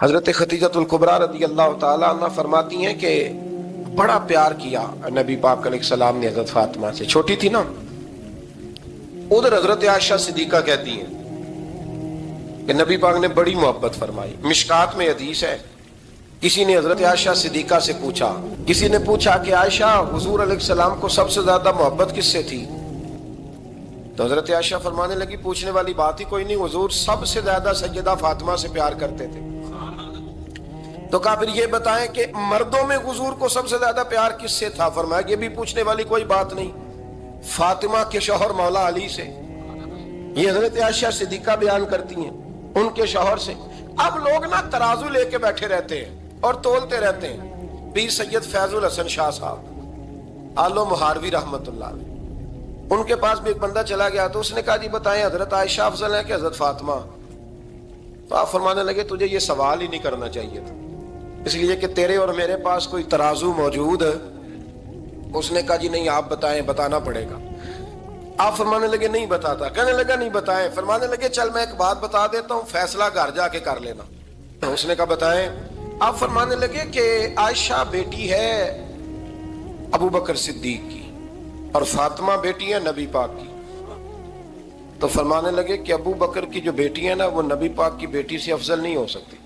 حضرت خدیجۃ الکبریٰ رضی اللہ تعالیٰ عنہ فرماتی ہیں کہ بڑا پیار کیا نبی پاک علیہ السلام نے حضرت فاطمہ سے، چھوٹی تھی نا۔ ادھر حضرت عائشہ صدیقہ کہتی ہیں کہ نبی پاک نے بڑی محبت فرمائی۔ مشکات میں حدیث ہے، کسی نے حضرت عائشہ صدیقہ سے پوچھا، کسی نے پوچھا کہ عائشہ حضور علیہ السلام کو سب سے زیادہ محبت کس سے تھی؟ تو حضرت عائشہ فرمانے لگی پوچھنے والی بات ہی کوئی نہیں، حضور سب سے زیادہ سیدہ فاطمہ سے پیار کرتے تھے۔ تو کہا پھر یہ بتائیں کہ مردوں میں حضور کو سب سے زیادہ پیار کس سے تھا؟ فرمایا یہ بھی پوچھنے والی کوئی بات نہیں، فاطمہ کے شوہر مولا علی سے۔ یہ حضرت عائشہ صدیقہ بیان کرتی ہیں ان کے شوہر سے۔ اب لوگ نا ترازو لے کے بیٹھے رہتے ہیں اور تولتے رہتے ہیں۔ پیر سید فیض الحسن شاہ صاحب آلو مہاروی رحمت اللہ علیہ، ان کے پاس بھی ایک بندہ چلا گیا تو اس نے کہا جی بتائیں حضرت عائشہ افضل ہے کہ حضرت فاطمہ؟ تو آپ فرمانے لگے تجھے یہ سوال ہی نہیں کرنا چاہیے تھا، اس لیے کہ تیرے اور میرے پاس کوئی ترازو موجود ہے۔ اس نے کہا جی نہیں آپ بتائیں، بتانا پڑے گا۔ آپ فرمانے لگے نہیں بتاتا، کہنے لگا نہیں بتائیں، فرمانے لگے چل میں ایک بات بتا دیتا ہوں، فیصلہ گھر جا کے کر لینا۔ اس نے کہا بتائیں۔ آپ فرمانے لگے کہ عائشہ بیٹی ہے ابو بکر صدیق کی اور فاطمہ بیٹی ہے نبی پاک کی۔ تو فرمانے لگے کہ ابو بکر کی جو بیٹی ہے نا وہ نبی پاک کی بیٹی سے افضل نہیں ہو سکتی۔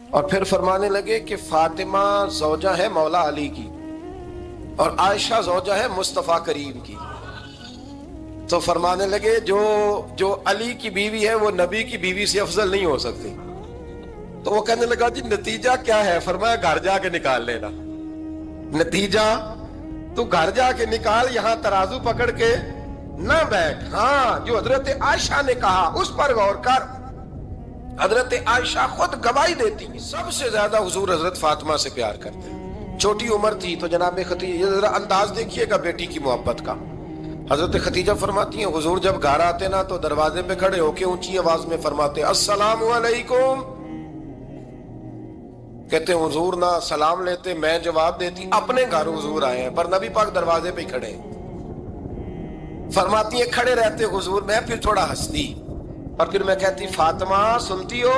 اور پھر فرمانے لگے کہ فاطمہ زوجہ ہے مولا علی کی اور عائشہ زوجہ ہے مصطفیٰ کریم کی۔ تو فرمانے لگے جو علی کی بیوی ہے وہ نبی کی بیوی سے افضل نہیں ہو سکتی۔ تو وہ کہنے لگا جی نتیجہ کیا ہے؟ فرمایا گھر جا کے نکال لینا نتیجہ، تو گھر جا کے نکال، یہاں ترازو پکڑ کے نہ بیٹھ۔ ہاں جو حضرت عائشہ نے کہا اس پر غور کر۔ حضرت عائشہ خود گواہی دیتی ہیں سب سے زیادہ حضور حضرت فاطمہ سے پیار کرتے ہیں۔ چھوٹی عمر تھی تو جناب خدیجہ، ذرا انداز دیکھیے گا بیٹی کی محبت کا۔ حضرت خدیجہ فرماتی ہیں حضور جب گھر آتے نا تو دروازے پہ کھڑے ہو کے اونچی آواز میں فرماتے السلام علیکم۔ کہتے ہیں حضور نہ سلام لیتے، میں جواب دیتی، اپنے گھر حضور آئے ہیں پر نبی پاک دروازے پہ کھڑے ہیں۔ فرماتی ہیں کھڑے رہتے حضور، میں پھر تھوڑا ہنستی اور پھر میں کہتی فاطمہ سنتی ہو؟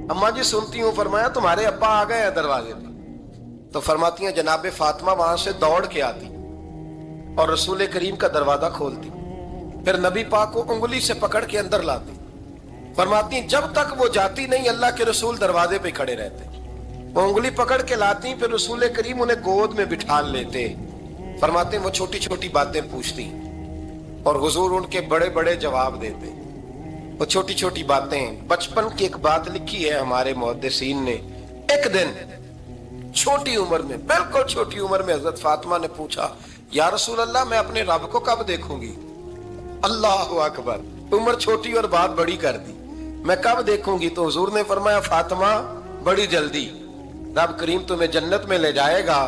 اماں جی سنتی ہوں۔ فرمایا تمہارے ابا آ گئے ہیں دروازے پہ۔ تو فرماتی ہیں جناب فاطمہ وہاں سے دوڑ کے آتی اور رسول کریم کا دروازہ کھولتی، پھر نبی پاک کو انگلی سے پکڑ کے اندر لاتی۔ فرماتی ہیں جب تک وہ جاتی نہیں اللہ کے رسول دروازے پہ کھڑے رہتے، وہ انگلی پکڑ کے لاتی، پھر رسول کریم انہیں گود میں بٹھا لیتے۔ فرماتے ہیں وہ چھوٹی چھوٹی باتیں پوچھتی اور حضور ان کے بڑے بڑے جواب دیتے۔ وہ چھوٹی چھوٹی باتیں، بچپن کی ایک بات لکھی ہے ہمارے محدثین نے، ایک دن چھوٹی عمر میں، بالکل چھوٹی عمر میں حضرت فاطمہ نے پوچھا یا رسول اللہ میں اپنے رب کو کب دیکھوں گی؟ اللہ اکبر، عمر چھوٹی اور بات بڑی کر دی، میں کب دیکھوں گی؟ تو حضور نے فرمایا فاطمہ بڑی جلدی، رب کریم تمہیں جنت میں لے جائے گا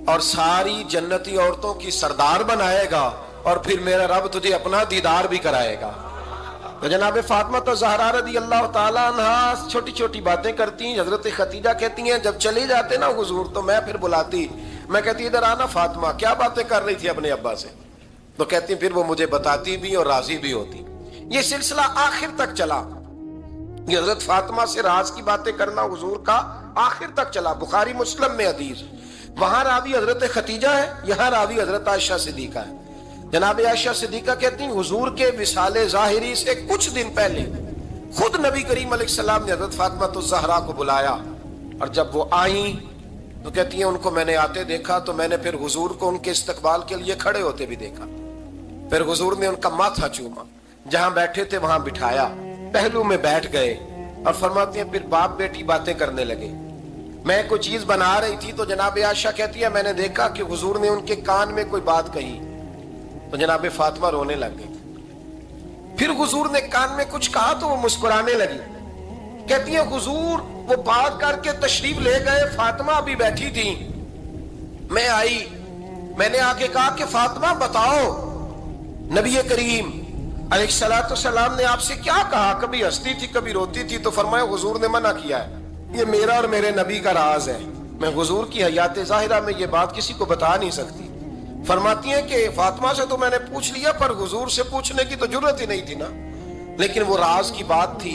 اور ساری جنتی عورتوں کی سردار بنائے گا اور پھر میرا رب تجھے اپنا دیدار بھی کرائے گا۔ تو جناب فاطمہ تو زہرا رضی اللہ تعالیٰ عنہا چھوٹی چھوٹی باتیں کرتی ہیں۔ حضرت خدیجہ کہتی ہیں جب چلے جاتے نا حضور تو میں پھر بلاتی، میں کہتی ادھر آنا فاطمہ، کیا باتیں کر رہی تھی اپنے ابا سے؟ تو کہتی پھر وہ مجھے بتاتی بھی اور راضی بھی ہوتی۔ یہ سلسلہ آخر تک چلا، یہ حضرت فاطمہ سے راز کی باتیں کرنا حضور کا آخر تک چلا۔ بخاری مسلم میں حدیث، وہاں راوی حضرت خدیجہ ہے، یہاں راوی حضرت عائشہ صدیقہ ہے۔ جناب عائشہ صدیقہ کہتی ہیں حضور کے وصال ظاہری سے کچھ دن پہلے خود نبی کریم علیہ السلام نے حضرت فاطمہ الزہرا کو بلایا، اور جب وہ آئیں تو کہتی ہیں ان کو میں نے آتے دیکھا تو میں نے پھر حضور کو ان کے استقبال کے لیے کھڑے ہوتے بھی دیکھا، پھر حضور نے ان کا ماتھا چوما، جہاں بیٹھے تھے وہاں بٹھایا، پہلو میں بیٹھ گئے اور فرماتی ہیں پھر باپ بیٹی باتیں کرنے لگے۔ میں کوئی چیز بنا رہی تھی تو جناب عائشہ کہتی ہے میں نے دیکھا کہ حضور نے ان کے کان میں کوئی بات کہی تو جناب فاطمہ رونے لگ گئی۔ پھر حضور نے کان میں کچھ کہا تو وہ مسکرانے لگی۔ کہتی ہے حضور وہ بات کر کے تشریف لے گئے، فاطمہ بھی بیٹھی تھی، میں آئی، میں نے آ کے کہا کہ فاطمہ بتاؤ نبی کریم علیہ الصلوۃ والسلام نے آپ سے کیا کہا؟ کبھی ہنستی تھی کبھی روتی تھی۔ تو فرمایا حضور نے منع کیا ہے، یہ میرا اور میرے نبی کا راز ہے، میں حضور کی حیات ظاہرہ میں یہ بات کسی کو بتا نہیں سکتی۔ فرماتی ہیں کہ فاطمہ سے تو میں نے پوچھ لیا پر حضور سے پوچھنے کی تو جرت ہی نہیں تھی نا، لیکن وہ راز کی بات تھی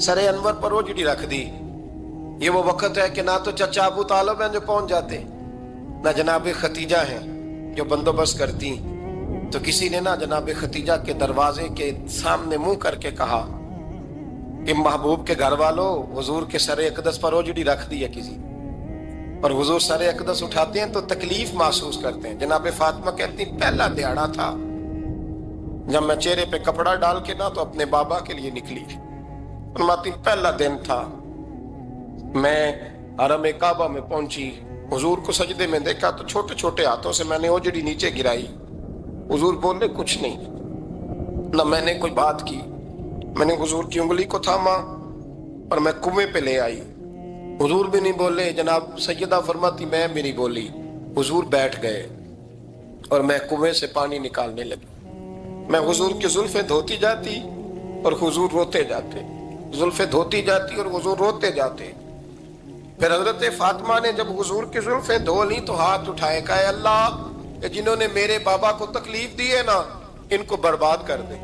سر انور پر اوجڑی رکھ دی۔ یہ وہ وقت ہے کہ نہ تو چچا ابو طالب ہیں جو پہنچ جاتے، نہ جناب ختیجہ ہیں جو بندوبست کرتی، تو کسی نے نہ جناب ختیجہ کے دروازے کے سامنے منہ کر کے کہا کہ محبوب کے گھر والوں، حضور کے سر اقدس پر اوجڑی رکھ دی ہے کسی، اور حضور سر اقدس اٹھاتے ہیں تو تکلیف محسوس کرتے ہیں۔ جناب فاطمہ کہتی پہلا دیہڑا تھا جب میں چہرے پہ کپڑا ڈال کے نہ تو اپنے بابا کے لیے نکلی، فرماتی پہلا دن تھا، میں حرم کعبہ میں پہنچی، حضور کو سجدے میں دیکھا تو چھوٹے چھوٹے ہاتھوں سے میں نے اوجڑی نیچے گرائی، حضور بولے کچھ نہیں، نہ میں نے کوئی بات کی، میں نے حضور کی انگلی کو تھاما اور میں کنویں پہ لے آئی، حضور بھی نہیں بولے، جناب سیدہ فرماتی میں بھی نہیں بولی، حضور بیٹھ گئے اور میں کنویں سے پانی نکالنے لگی، میں حضور کی زلفیں دھوتی جاتی اور حضور روتے جاتے، زلفیں دھوتی جاتی اور حضور روتے جاتے۔ پھر حضرت فاطمہ نے جب حضور کی زلفیں دھو لی تو ہاتھ اٹھائے، کہا اے اللہ جنہوں نے میرے بابا کو تکلیف دی ہے نا ان کو برباد کر دے۔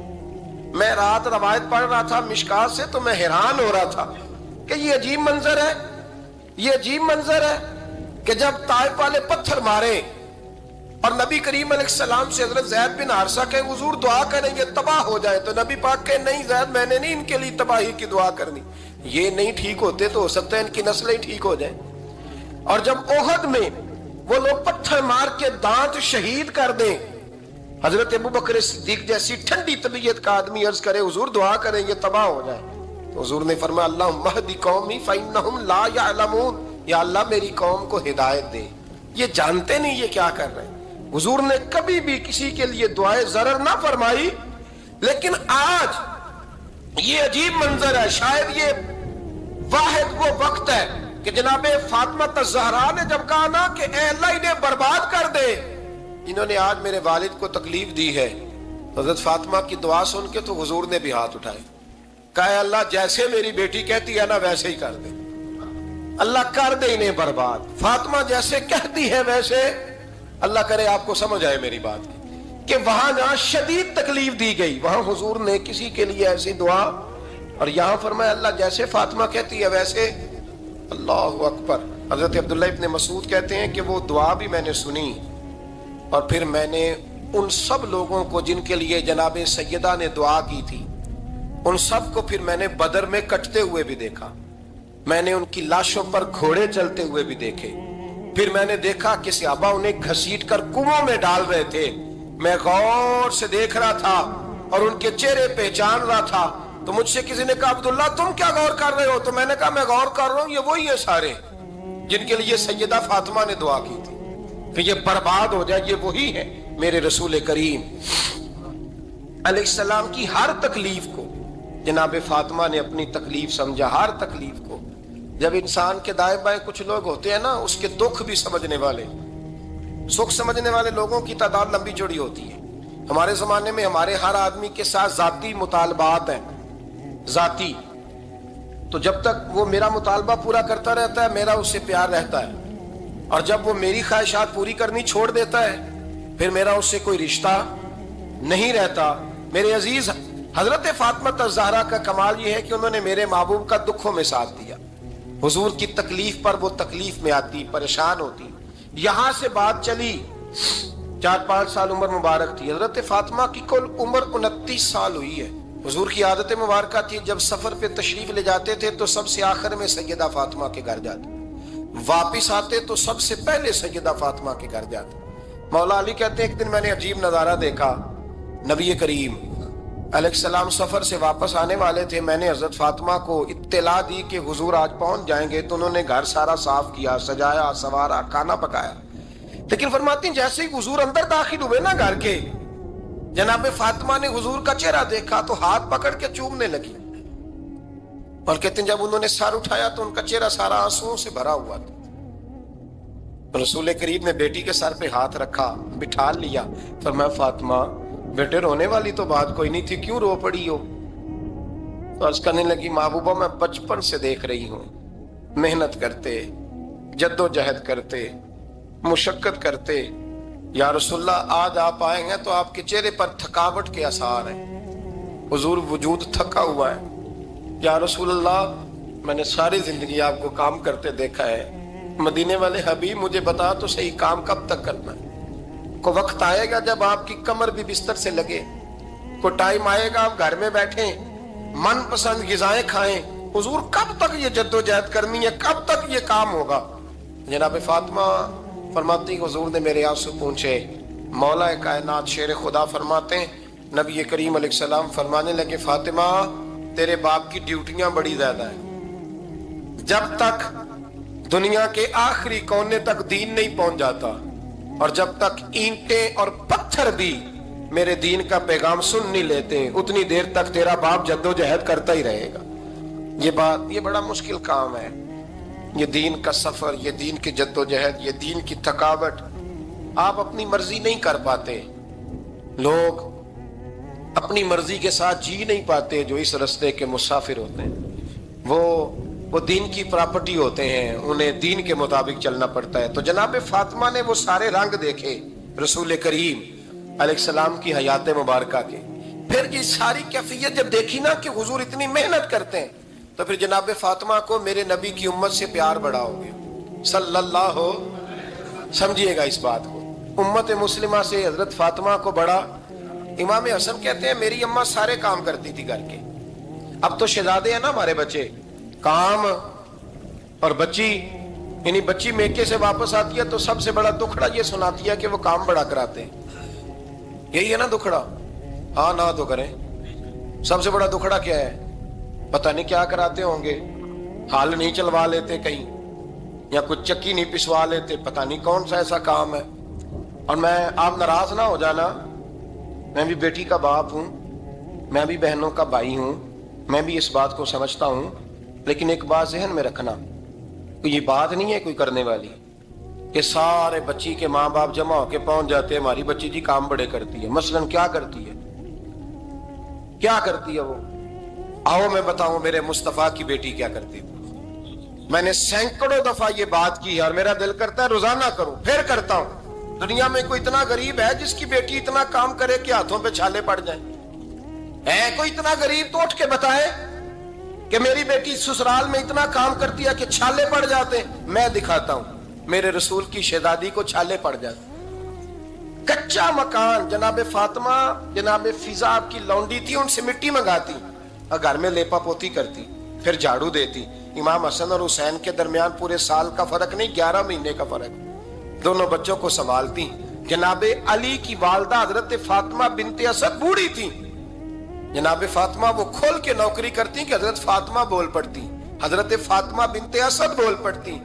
میں رات روایت پڑھ رہا تھا مشکات سے تو میں حیران ہو رہا تھا کہ یہ عجیب منظر ہے، یہ عجیب منظر ہے کہ جب طائف والے پتھر مارے اور نبی کریم علیہ السلام سے حضرت زید بن حارثہ کہ حضور دعا کریں یہ تباہ ہو جائے، تو نبی پاک کہ نہیں زید میں نے نہیں ان کے لیے تباہی کی دعا کرنی، یہ نہیں ٹھیک ہوتے تو ہو سکتا ہے ان کی نسلیں ٹھیک ہو جائیں۔ اور جب احد میں وہ لوگ پتھر مار کے دانت شہید کر دیں، حضرت ابوبکر صدیق جیسی ٹھنڈی طبیعت کا آدمی عرض کرے حضور دعا کریں یہ تباہ ہو جائے، تو حضور نے فرمایا اللہم اہدی قومی فإنہم لا یعلمون، یا اللہ میری قوم کو ہدایت دے، یہ جانتے نہیں یہ کیا کر رہے ہیں۔ حضور نے کبھی بھی کسی کے لیے دعائے ضرر نہ فرمائی، لیکن آج یہ عجیب منظر ہے، شاید یہ واحد وہ وقت ہے کہ جناب فاطمہ الزہرا نے جب کہا نا کہ اے اللہ انہیں برباد کر دے، انہوں نے آج میرے والد کو تکلیف دی ہے، حضرت فاطمہ کی دعا سن کے تو حضور نے بھی ہاتھ اٹھائے، کہا اے اللہ جیسے میری بیٹی کہتی ہے نا ویسے ہی کر دے، اللہ کر دے انہیں برباد، فاطمہ جیسے کہتی ہے ویسے، اللہ کرے آپ کو سمجھ آئے میری بات کہ وہاں جہاں شدید تکلیف دی گئی وہاں حضور نے کسی کے لیے ایسی دعا، اور یہاں فرمایا اللہ جیسے فاطمہ کہتی ہے ویسے، اللہ اکبر۔ حضرت عبداللہ ابن مسعود کہتے ہیں کہ وہ دعا بھی میں نے سنی، اور پھر میں نے ان سب لوگوں کو جن کے لیے جناب سیدہ نے دعا کی تھی ان سب کو پھر میں نے بدر میں کٹتے ہوئے بھی دیکھا، میں نے ان کی لاشوں پر گھوڑے چلتے ہوئے بھی دیکھے، پھر میں نے دیکھا کہ صحابہ انہیں گھسیٹ کر کنووں میں ڈال رہے تھے، میں غور سے دیکھ رہا تھا اور ان کے چہرے پہچان رہا تھا، تو مجھ سے کسی نے کہا عبداللہ تم کیا غور کر رہے ہو؟ تو میں نے کہا میں غور کر رہا ہوں یہ وہی ہے سارے جن کے لیے سیدہ فاطمہ نے دعا کی تھی کہ یہ برباد ہو جائے، یہ وہی ہے میرے رسول کریم علیہ السلام کی ہر تکلیف کو جناب فاطمہ نے اپنی تکلیف سمجھا، ہر تکلیف کو۔ جب انسان کے دائیں بائیں کچھ لوگ ہوتے ہیں نا اس کے دکھ بھی سمجھنے والے، سکھ سمجھنے والے لوگوں کی تعداد لمبی چوڑی ہوتی ہے۔ ہمارے زمانے میں ہمارے ہر آدمی کے ساتھ ذاتی مطالبات ہیں، ذاتی، تو جب تک وہ میرا مطالبہ پورا کرتا رہتا ہے میرا اس سے پیار رہتا ہے، اور جب وہ میری خواہشات پوری کرنی چھوڑ دیتا ہے پھر میرا اس سے کوئی رشتہ نہیں رہتا۔ میرے عزیز حضرت فاطمہ الزہرا کا کمال یہ ہے کہ انہوں نے میرے محبوب کا دکھوں میں ساتھ دیا، حضور کی تکلیف پر وہ تکلیف میں آتی، پریشان ہوتی۔ یہاں سے بات چلی 4-5 سال عمر مبارک تھی، حضرت فاطمہ کی کل عمر 29 سال ہوئی ہے۔ حضور کی عادت مبارکہ تھی جب سفر پہ تشریف لے جاتے تھے تو سب سے آخر میں سیدہ فاطمہ کے گھر جاتے، واپس آتے تو سب سے پہلے سیدہ فاطمہ کے گھر جاتے۔ مولا علی کہتے ہیں ایک دن میں نے عجیب نظارہ دیکھا، نبی کریم علیہ السلام سفر سے واپس آنے والے تھے، میں نے حضرت فاطمہ کو اطلاع دی کہ حضور آج پہنچ جائیں گے، تو انہوں نے گھر سارا صاف کیا، سجایا، سوارا، کھانا پکایا، لیکن فرماتی ہیں جیسے ہی حضور اندر داخل ہوئے نا گھر کے، جناب فاطمہ نے حضور کا چہرہ دیکھا تو ہاتھ پکڑ کے چومنے لگی، اور کہتے ہیں جب انہوں نے سر اٹھایا تو ان کا چہرہ سارا آنسوؤں سے بھرا ہوا تھا۔ رسول کریم نے بیٹی کے سر پہ ہاتھ رکھا، بٹھا لیا، فرمایا فاطمہ بیٹے رونے والی تو بات کوئی نہیں تھی، کیوں رو پڑی ہو؟ تو عرض کرنے لگی محبوبہ میں بچپن سے دیکھ رہی ہوں محنت کرتے، جد و جہد کرتے، مشقت کرتے، یا رسول اللہ آج آپ آئے ہیں تو آپ کے چہرے پر تھکاوٹ کے آثار ہیں، حضور وجود تھکا ہوا ہے۔ یا رسول اللہ میں نے ساری زندگی آپ کو کام کرتے دیکھا ہے، مدینے والے حبیب مجھے بتا تو صحیح کام کب تک کرنا ہے؟ کو وقت آئے گا جب آپ کی کمر بھی بستر سے لگے، کو ٹائم آئے گا آپ گھر میں بیٹھیں من پسند غذائیں کھائیں، حضور کب تک یہ جد و جہد کرنی ہے، کب تک یہ کام ہوگا؟ جناب فاطمہ فرماتی حضور نے میرے آنسو پوچھے۔ مولا کائنات شیر خدا فرماتے ہیں نبی کریم علیہ السلام فرمانے لگے فاطمہ تیرے باپ کی ڈیوٹیاں بڑی زیادہ ہیں، جب تک دنیا کے آخری کونے تک دین نہیں پہنچ جاتا اور جب تک اینٹیں اور پتھر بھی میرے دین کا پیغام سن نہیں لیتے اتنی دیر تک تیرا باپ جد و جہد کرتا ہی رہے گا۔ یہ بڑا مشکل کام ہے، یہ دین کا سفر، یہ دین کی جد و جہد، یہ دین کی تھکاوٹ۔ آپ اپنی مرضی نہیں کر پاتے، لوگ اپنی مرضی کے ساتھ جی نہیں پاتے جو اس رستے کے مسافر ہوتے ہیں، وہ دین کی پراپرٹی ہوتے ہیں، انہیں دین کے مطابق چلنا پڑتا ہے۔ تو جناب فاطمہ نے وہ سارے رنگ دیکھے رسول کریم علیہ السلام کی حیات مبارکہ کے، پھر یہ ساری کیفیت جب دیکھی نا کہ حضور اتنی محنت کرتے ہیں تو پھر جناب فاطمہ کو میرے نبی کی امت سے پیار بڑا ہو گیا صلی اللہ ہو۔ سمجھیے گا اس بات کو، امت مسلمہ سے حضرت فاطمہ کو بڑا۔ امام حسن کہتے ہیں میری اماں سارے کام کرتی تھی گھر کے، اب تو شہزادے ہیں نا ہمارے بچے، کام اور بچی، یعنی بچی میکے سے واپس آتی ہے تو سب سے بڑا دکھڑا یہ سناتی ہے کہ وہ کام بڑا کراتے ہیں، یہی ہے نا دکھڑا؟ ہاں نہ تو کریں، سب سے بڑا دکھڑا کیا ہے؟ پتہ نہیں کیا کراتے ہوں گے، ہال نہیں چلوا لیتے کہیں یا کچھ چکی نہیں پسوا لیتے، پتہ نہیں کون سا ایسا کام ہے۔ اور آپ ناراض نہ ہو جانا، میں بھی بیٹی کا باپ ہوں، میں بھی بہنوں کا بھائی ہوں، میں بھی اس بات کو سمجھتا ہوں، لیکن ایک بات ذہن میں رکھنا، یہ بات نہیں ہے کوئی کرنے والی کہ سارے بچی کے ماں باپ جمع ہو کے پہنچ جاتے ہیں ہماری بچی جی کام بڑے کرتی ہے۔ مثلا کیا کرتی ہے؟ کیا کرتی ہے وہ؟ آؤ میں بتاؤں میرے مصطفیٰ کی بیٹی کیا کرتی تھی۔ میں نے سینکڑوں دفعہ یہ بات کی اور میرا دل کرتا ہے روزانہ کروں، پھر کرتا ہوں۔ دنیا میں کوئی اتنا غریب ہے جس کی بیٹی اتنا کام کرے کہ ہاتھوں پہ چھالے پڑ جائیں؟ ہے کوئی اتنا غریب تو اٹھ کے بتائے کہ میری بیٹی سسرال میں اتنا کام کرتی ہے کہ چھالے پڑ جاتے؟ میں دکھاتا ہوں، میرے رسول کی شہزادی کو چھالے پڑ جاتے۔ کچا مکان، جناب فاطمہ جناب فضا آپ کی لونڈی تھی، ان سے مٹی منگاتی اور گھر میں لیپا پوتی کرتی، پھر جھاڑو دیتی۔ امام حسن اور حسین کے درمیان پورے سال کا فرق نہیں، 11 مہینے کا فرق، دونوں بچوں کو سنبھالتی۔ جناب علی کی والدہ حضرت فاطمہ بنت اسد بوڑھی تھی، جناب فاطمہ وہ کھول کے نوکری کرتی کہ حضرت فاطمہ بول پڑتی، حضرت فاطمہ بنت اسد بول پڑتی،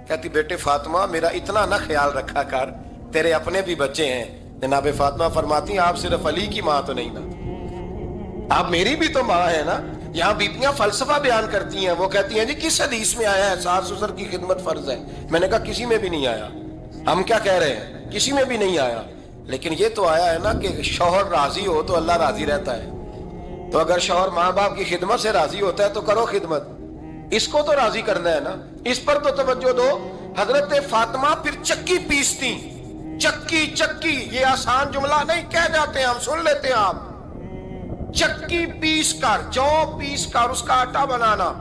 کہتی بیٹے فاطمہ میرا اتنا نہ خیال رکھا کر، تیرے اپنے بھی بچے ہیں۔ جناب فاطمہ فرماتی آپ صرف علی کی ماں تو نہیں نا، آپ میری بھی تو ماں ہے نا۔ یہاں بیبیاں فلسفہ بیان کرتی ہیں، وہ کہتی ہیں جی کس حدیث میں آیا ہے ساس سسر کی خدمت فرض ہے؟ میں نے کہا کسی میں بھی نہیں آیا۔ ہم کیا کہہ رہے ہیں؟ کسی میں بھی نہیں آیا، لیکن یہ تو آیا ہے نا کہ شوہر راضی ہو تو اللہ راضی رہتا ہے۔ تو اگر شوہر ماں باپ کی خدمت سے راضی ہوتا ہے تو کرو خدمت، اس کو تو راضی کرنا ہے نا، اس پر تو توجہ دو۔ حضرت فاطمہ پھر چکی پیستی، چکی چکی، یہ آسان جملہ نہیں، کہہ جاتے ہیں ہم، سن لیتے ہیں آپ۔ چکی پیس کر، جو پیس کر اس کا آٹا بنانا،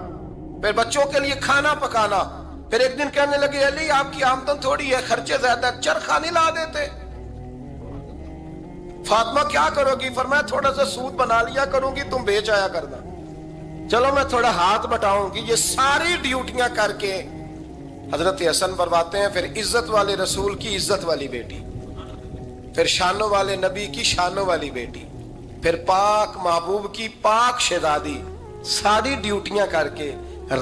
پھر بچوں کے لیے کھانا پکانا۔ پھر ایک دن کہنے لگے علی آپ کی آمدن تھوڑی ہے، خرچے زیادہ، چرخہ نہیں لا دیتے؟ فاطمہ کیا کرو گی؟ فرمایا تھوڑا سا سود بنا لیا کروں گی، تم بیچ آیا کرنا، چلو میں تھوڑا ہاتھ بٹاؤں گی۔ یہ ساری ڈیوٹیاں کر کے حضرت حسن فرماتے ہیں پھر عزت والے رسول کی عزت والی بیٹی، پھر شانوں والے نبی کی شانوں والی بیٹی، پھر پاک محبوب کی پاک شہزادی، ساری ڈیوٹیاں کر کے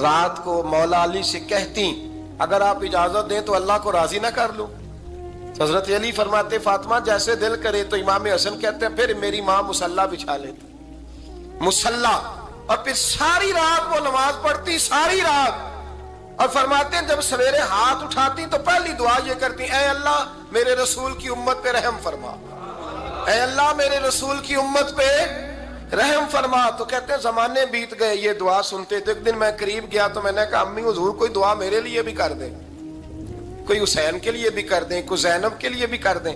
رات کو مولا علی سے کہتی اگر آپ اجازت دیں تو اللہ کو راضی نہ کر لوں؟ حضرت علی فرماتے فاطمہ جیسے دل کرے۔ تو امام حسن کہتے ہیں پھر میری ماں مصلی بچھا لیتی، مصلی، اور پھر ساری رات وہ نماز پڑھتی، ساری رات، اور فرماتے ہیں جب سویرے ہاتھ اٹھاتی تو پہلی دعا یہ کرتی اے اللہ میرے رسول کی امت پہ رحم فرما، اے اللہ میرے رسول کی امت پہ رحم فرما۔ تو کہتے ہیں زمانے بیت گئے یہ دعا سنتے تھے۔ ایک دن میں قریب گیا تو میں نے کہا امی حضور کوئی دعا میرے لیے بھی کر دیں، کوئی حسین کے لیے بھی کر دیں، کوئی زینب کے لیے بھی کر دیں۔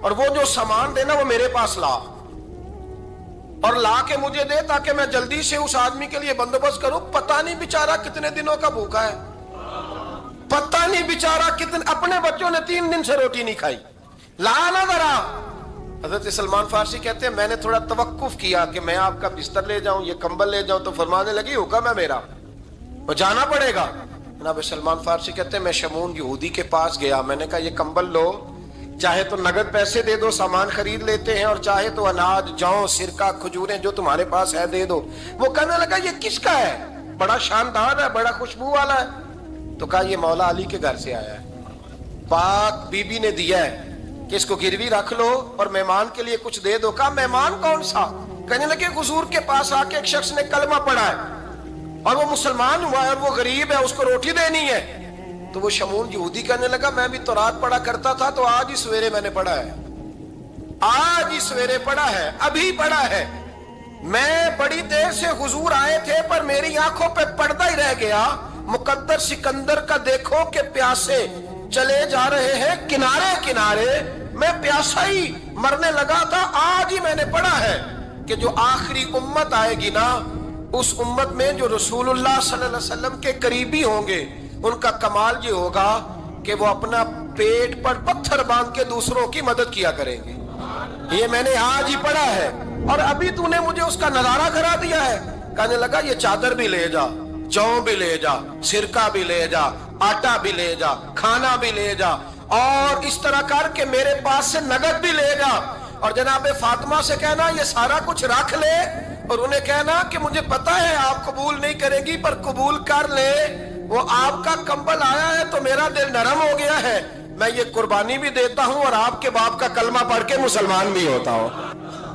اور وہ جو سامان دینا وہ میرے پاس لا، اور لا کے مجھے دے تاکہ میں جلدی سے اس آدمی کے لیے بندوبست کروں. پتہ نہیں بیچارہ کتنے دنوں کا بھوکا ہے، پتہ نہیں بیچارہ کتنے، اپنے بچوں نے 3 دن سے روٹی نہیں کھائی، لا نہ ذرا. حضرت سلمان فارسی کہتے ہیں میں نے تھوڑا توقف کیا کہ میں آپ کا بستر لے جاؤں، یہ کمبل لے جاؤں، تو فرمانے لگی حکم ہے میرا، وہ جانا پڑے گا. جناب سلمان فارسی کہتے ہیں میں شمون یہودی کے پاس گیا، میں نے کہا یہ کمبل لو، چاہے تو نگد پیسے دے دو، سامان خرید لیتے ہیں، اور چاہے تو اناج، جوں، سرکہ، کھجوریں جو تمہارے پاس ہے دے دو. وہ کہنے لگا یہ کس کا ہے، بڑا شاندار ہے، بڑا خوشبو والا ہے. تو کہا یہ مولا علی کے گھر سے آیا ہے، پاک بی بی نے دیا ہے کہ اس کو گروی رکھ لو اور مہمان کے لیے کچھ دے دو. کہا مہمان کون سا؟ کہنے لگے حضور کے پاس آ کے ایک شخص نے کلمہ پڑھا ہے اور وہ مسلمان ہوا ہے اور وہ غریب ہے، اس کو روٹی دینی ہے. تو وہ شمون یہودی کہنے لگا میں بھی تورات پڑھا کرتا تھا، تو آج ہی سویرے میں نے پڑھا ہے، آج ہی سویرے پڑھا ہے، ابھی پڑھا ہے. میں بڑی دیر سے حضور آئے تھے پر میری آنکھوں پہ پردہ ہی رہ گیا. مقدر سکندر کا دیکھو کہ پیاسے چلے جا رہے ہیں کنارے کنارے، میں پیاسا ہی مرنے لگا تھا. آج ہی میں نے پڑھا ہے کہ جو آخری امت آئے گی نا، اس امت میں جو رسول اللہ صلی اللہ علیہ وسلم کے قریبی ہوں گے، ان کا کمال یہ ہوگا کہ وہ اپنا پیٹ پر پتھر باندھ کے دوسروں کی مدد کیا کریں گے. یہ میں نے آج ہی پڑھا ہے اور ابھی تو نے مجھے اس کا نظارہ کرا دیا ہے. کہنے لگا یہ چادر بھی لے جا، جوں بھی لے جا، سرکہ بھی لے جا، آٹا بھی لے جا، کھانا بھی لے جا، اور اس طرح کر کے میرے پاس سے نگد بھی لے جا. اور جناب فاطمہ سے کہنا یہ سارا کچھ رکھ لے، اور انہیں کہنا کہ مجھے پتا ہے آپ قبول نہیں کرے گی پر قبول کر لے، وہ آپ کا کمبل آیا ہے تو میرا دل نرم ہو گیا ہے، میں یہ قربانی بھی دیتا ہوں اور آپ کے باپ کا کلمہ پڑھ کے مسلمان بھی ہوتا ہوں.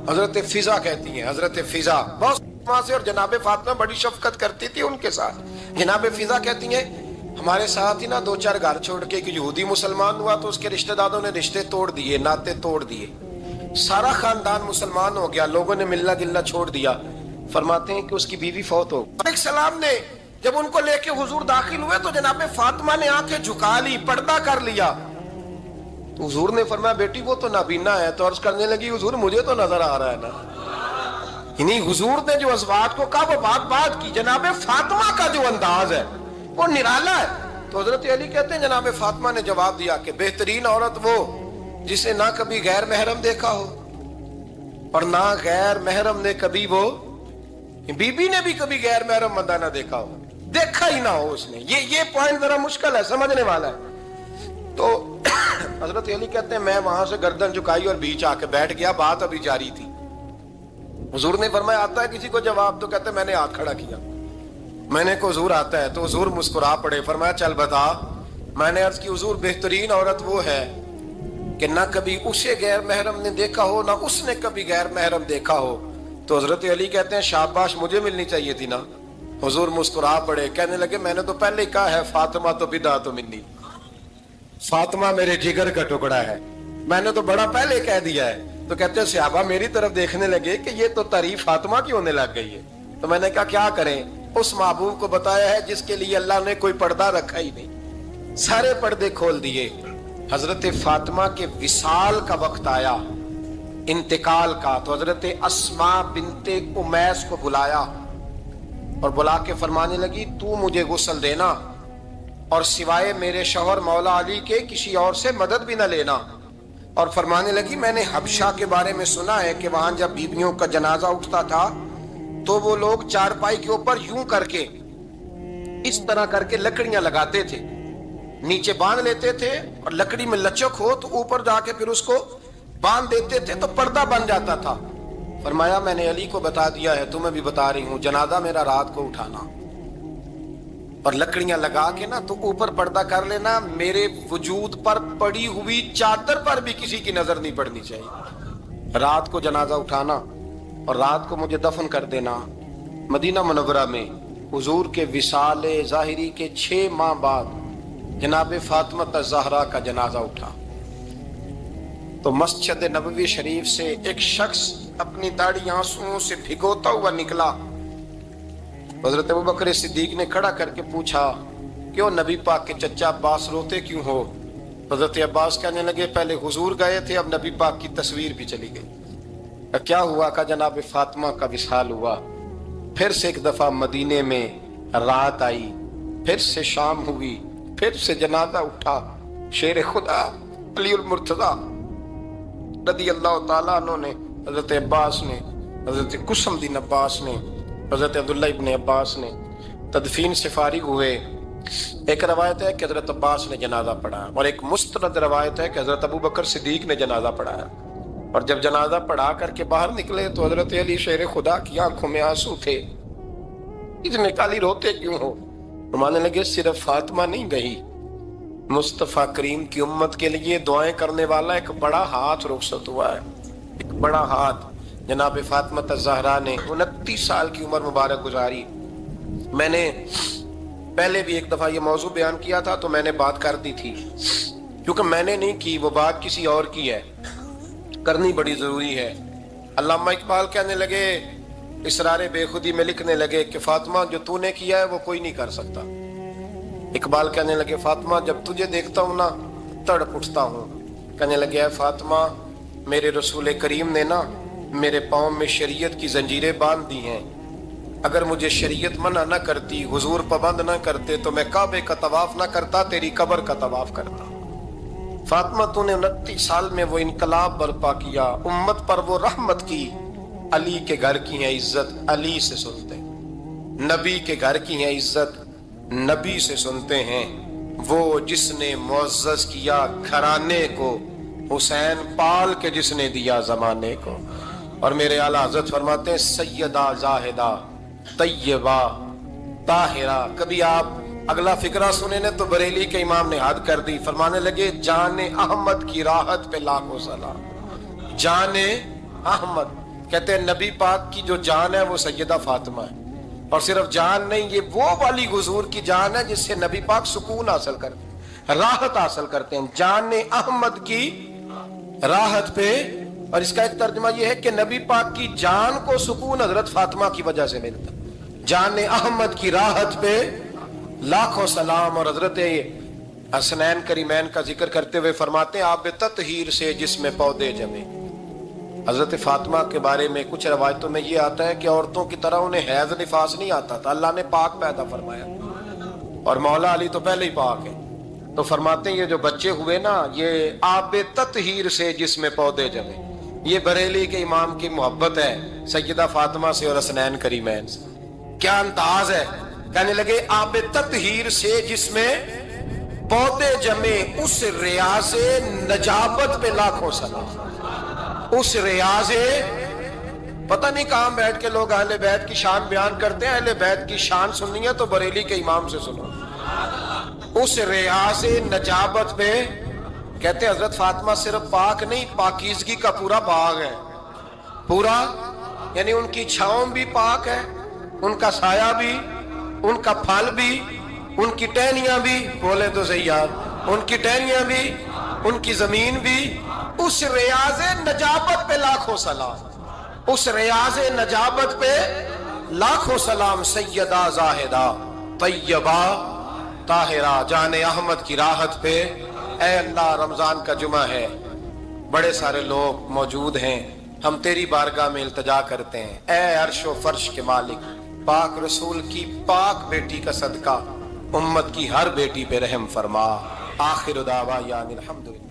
حضرت فضا کہتی ہیں، حضرت فضا بہت سے، اور جناب فاطمہ بڑی شفقت کرتی تھی ان کے ساتھ. جناب فضا کہتی ہیں ہمارے ساتھ ہی نا 2-4 گھر چھوڑ کے ایک یہودی مسلمان ہوا تو اس کے رشتہ داروں نے رشتے توڑ دیے، ناطے توڑ دیے، سارا خاندان مسلمان ہو گیا، لوگوں نے ملنا جلنا چھوڑ دیا. فرماتے ہیں کہ اس کی بیوی فوت ہو گئی. علیہ السلام نے جب ان کو لے کے حضور داخل ہوئے تو جناب فاطمہ نے آنکھیں جھکا لی، پردہ کر لیا. تو حضور نے فرمایا بیٹی وہ تو نابینا ہے. تو عرض کرنے لگی حضور مجھے تو نظر آ رہا ہے نا. یعنی حضور نے جو ازواج کو کہا وہ بات کی. جناب فاطمہ کا جو انداز ہے وہ نرالا ہے. تو حضرت علی کہتے ہیں جناب فاطمہ نے جواب دیا کہ بہترین عورت وہ جسے نہ کبھی غیر محرم دیکھا ہو اور نہ غیر محرم نے کبھی، وہ بی بی نے بھی کبھی غیر محرم بندہ نہ دیکھا ہو، دیکھا ہی نہ ہو اس نے. یہ پوائنٹ ذرا مشکل ہے، سمجھنے والا ہے. تو حضرت علی کہتے ہیں میں وہاں سے گردن جھکائی اور بیچ آ کے بیٹھ گیا، بات ابھی جاری تھی. حضور نے فرمایا آتا ہے کسی کو جواب؟ تو کہتے ہیں میں نے ہاتھ کھڑا کیا، میں نے کو حضور آتا ہے. تو حضور مسکرا پڑے، فرمایا چل بتا. میں نے عرض کی حضور بہترین عورت وہ ہے کہ نہ کبھی اسے غیر محرم نے دیکھا ہو نہ اس نے کبھی غیر محرم دیکھا ہو. تو حضرت علی کہتے ہیں شاباش مجھے ملنی چاہیے تھی نا. حضور مسکرا پڑے، کہنے لگے میں نے تو پہلے ہی کہا ہے فاطمہ تو بدعت منی، فاطمہ میرے جگر کا ٹکڑا ہے، میں نے تو بڑا پہلے کہہ دیا ہے. تو کہتے ہیں صحابہ میری طرف دیکھنے لگے کہ یہ تو تعریف فاطمہ کی ہونے لگ گئی ہے. تو میں نے کہا کیا کریں، اس محبوب کو بتایا ہے جس کے لیے اللہ نے کوئی پردہ رکھا ہی نہیں، سارے پردے کھول دیے. حضرت فاطمہ کے وصال کا وقت آیا، انتقال کا. تو حضرت اسماء بنت امیس کو بلایا اور بلا کے فرمانے لگی تو مجھے غسل دینا اور سوائے میرے شوہر مولا علی کے کسی اور سے مدد بھی نہ لینا. اور فرمانے لگی میں نے حبشہ کے بارے میں سنا ہے کہ وہاں جب بیویوں کا جنازہ اٹھتا تھا تو وہ لوگ چارپائی کے اوپر یوں کر کے اس طرح کر کے لکڑیاں لگاتے تھے، نیچے باندھ لیتے تھے اور لکڑی میں لچک ہو تو اوپر جا کے پھر اس کو باندھ دیتے تھے تو پردہ بن جاتا تھا. فرمایا میں نے علی کو بتا دیا ہے، تمہیں بھی بتا رہی ہوں، جنازہ میرا رات کو اٹھانا اور لکڑیاں لگا کے نا تو اوپر پردہ کر لینا، میرے وجود پر پڑی ہوئی چادر پر بھی کسی کی نظر نہیں پڑنی چاہیے. رات کو جنازہ اٹھانا اور رات کو مجھے دفن کر دینا. مدینہ منورہ میں حضور کے وصال ظاہری کے 6 ماہ بعد جناب فاطمہ الزہرا کا جنازہ اٹھا تو مسجد نبوی شریف سے ایک شخص اپنی داڑھی آنسوؤں سے بھگوتا ہوا نکلا. حضرت ابوبکر صدیق نے کھڑا کر کے پوچھا کیوں نبی پاک کے چچا عباس روتے کیوں ہو؟ حضرت عباس کہنے لگے پہلے حضور گئے تھے، اب نبی پاک کی تصویر بھی چلی گئی۔ کیا ہوا؟ کہ جناب فاطمہ کا وصال ہوا، پھر سے ایک دفعہ مدینے میں رات آئی، پھر سے شام ہوئی، پھر سے جنازہ اٹھا۔ شیر خدا علی المرتضیٰ رضی اللہ تعالیٰ عنہ نے، حضرت عباس نے، حضرت قسم دین عباس نے، حضرت عبداللہ ابن عباس نے تدفین سے فارغ ہوئے۔ ایک روایت ہے کہ حضرت عباس نے جنازہ پڑھا، اور ایک مستند روایت ہے کہ حضرت ابو بکر صدیق نے جنازہ پڑھایا۔ اور جب جنازہ پڑھا کر کے باہر نکلے تو حضرت علی شیر خدا کی آنکھوں میں آنسو تھے۔ اتنے کالی روتے کیوں ہو؟ فرمانے لگے صرف فاطمہ نہیں گئی، مصطفیٰ کریم کی امت کے لیے دعائیں کرنے والا ایک بڑا ہاتھ رخصت ہوا ہے، ایک بڑا ہاتھ۔ جناب فاطمہ الزہرا نے 29 سال کی عمر مبارک گزاری۔ میں نے پہلے بھی ایک دفعہ یہ موضوع بیان کیا تھا تو میں نے بات کر دی تھی، کیونکہ میں نے نہیں کی، وہ بات کسی اور کی ہے، کرنی بڑی ضروری ہے۔ علامہ اقبال کہنے لگے، اسرار بے خودی میں لکھنے لگے کہ فاطمہ جو تو نے کیا ہے وہ کوئی نہیں کر سکتا۔ اقبال کہنے لگے فاطمہ جب تجھے دیکھتا ہوں نا تڑپ اٹھتا ہوں۔ کہنے لگے اے فاطمہ میرے رسول کریم نے نا میرے پاؤں میں شریعت کی زنجیریں باندھ دی ہیں، اگر مجھے شریعت منع نہ کرتی، حضور پابند نہ کرتے تو میں کعبے کا طواف نہ کرتا، تیری قبر کا طواف کرتا۔ فاطمہ تو نے 29 سال میں وہ انقلاب برپا کیا، امت پر وہ رحمت کی۔ علی کے گھر کی ہیں عزت علی سے سنتے، نبی کے گھر کی ہیں عزت نبی سے سنتے ہیں۔ وہ جس نے معزز کیا گھرانے کو، حسین پال کے جس نے دیا زمانے کو۔ اور میرے اعلیٰ حضرت فرماتے ہیں سیدہ زاہدہ طیبہ طاہرہ۔ کبھی آپ اگلا فقرہ سنے نے تو بریلی کے امام نے حد کر دی، فرمانے لگے جان احمد کی راحت پہ لاکھوں سلام۔ جان احمد کہتے ہیں نبی پاک کی جو جان ہے وہ سیدہ فاطمہ ہے، اور صرف جان نہیں، یہ وہ والی حضور کی جان ہے جس سے نبی پاک سکون حاصل کرتے ہیں، راحت حاصل کرتے ہیں۔ جان احمد کی راحت پہ، اور اس کا ایک ترجمہ یہ ہے کہ نبی پاک کی جان کو سکون حضرت فاطمہ کی وجہ سے ملتا۔ جان احمد کی راحت پہ لاکھوں سلام۔ اور حضرت حسنین کریمین کا ذکر کرتے ہوئے فرماتے ہیں آب تطہیر سے جس میں پودے جمے۔ حضرت فاطمہ کے بارے میں کچھ روایتوں میں یہ آتا ہے کہ عورتوں کی طرح انہیں حیض نفاس نہیں آتا تھا، اللہ نے پاک پیدا فرمایا، اور مولا علی تو پہلے ہی پاک ہے۔ تو فرماتے ہیں یہ جو بچے ہوئے نا یہ آب تطہیر سے جس میں پودے جمے۔ یہ بریلی کے امام کی محبت ہے سیدہ فاطمہ سے اور حسنین کریمین سے۔ کیا انداز ہے! کہنے لگے آب تطہیر سے جس میں پودے جمے، اس ریاض نجابت پہ لاکھوں سلام۔ اس ریاض، پتہ نہیں کہاں بیٹھ کے لوگ اہل بیت کی شان بیان کرتے ہیں، اہل بیت کی شان سننی ہے تو بریلی کے امام سے سنو۔ اس ریاض نجابت پہ کہتے ہیں حضرت فاطمہ صرف پاک نہیں، پاکیزگی کا پورا باغ ہے، پورا، یعنی ان کی چھاؤں بھی پاک ہے، ان کا سایہ بھی، ان کا پھل بھی، ان کی ٹہنیاں بھی، بولے تو صحیح یار، ان کی ٹہنیاں بھی، ان کی زمین بھی۔ اس ریاض نجابت پہ لاکھوں سلام، اس ریاض نجابت پہ لاکھوں سلام۔ سیدہ زاہدہ طیبہ طاہرہ، جان احمد کی راحت پہ۔ اے اللہ رمضان کا جمعہ ہے، بڑے سارے لوگ موجود ہیں، ہم تیری بارگاہ میں التجا کرتے ہیں، اے عرش و فرش کے مالک، پاک رسول کی پاک بیٹی کا صدقہ امت کی ہر بیٹی پہ رحم فرما۔ آخر دعوانا الحمدللہ۔